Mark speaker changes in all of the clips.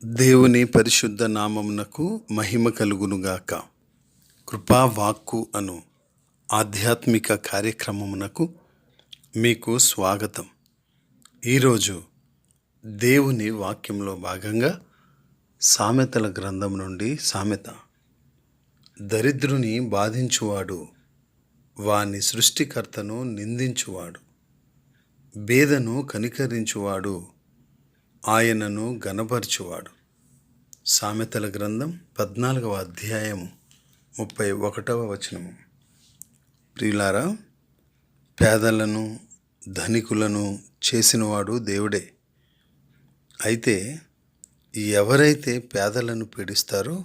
Speaker 1: దేవుని పరిశుద్ధ నామమునకు మహిమ కలుగునుగాక. కృపావాక్కు అను ఆధ్యాత్మిక కార్యక్రమమునకు మీకు స్వాగతం. ఈరోజు దేవుని వాక్యంలో భాగంగా సామెతల గ్రంథం నుండి సామెత. దరిద్రుని బాధించువాడు వాని సృష్టికర్తను నిందించువాడు, బేదను కనికరించువాడు ఆయనను గనపరచువాడు. సామెతల గ్రంథం 14వ అధ్యాయము 31వ వచనము. ప్రియులారా, పేదలను ధనికులను చేసినవాడు దేవుడే. అయితే ఎవరైతే పేదలను పీడిస్తారో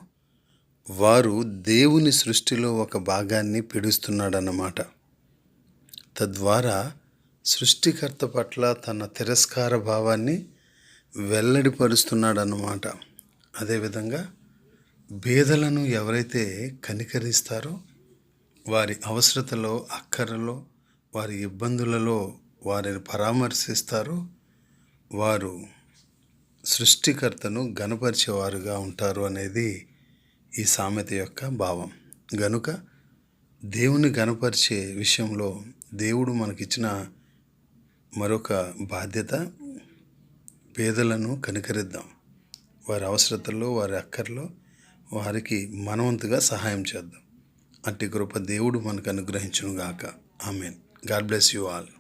Speaker 1: వారు దేవుని సృష్టిలో ఒక భాగాన్ని పీడిస్తున్నాడన్నమాట. తద్వారా సృష్టికర్త పట్ల తన తిరస్కార భావాన్ని వెల్లడిపరుస్తున్నాడన్నమాట. అదేవిధంగా బీదలను ఎవరైతే కనికరిస్తారో, వారి అవసరతలో, అక్కరలో, వారి ఇబ్బందులలో వారిని పరామర్శిస్తారో వారు సృష్టికర్తను గనపరిచేవారుగా ఉంటారు అనేది ఈ సామెత యొక్క భావం. గనుక దేవుని గనపరిచే విషయంలో దేవుడు మనకిచ్చిన మరొక బాధ్యత, పేదలను కనికరిద్దాం. వారి అవసరతల్లో, వారి అక్కర్లో వారికి మనవంతుగా సహాయం చేద్దాం. అట్టి కృప దేవుడు మనకు అనుగ్రహించునుగాక. Amen. God bless you all.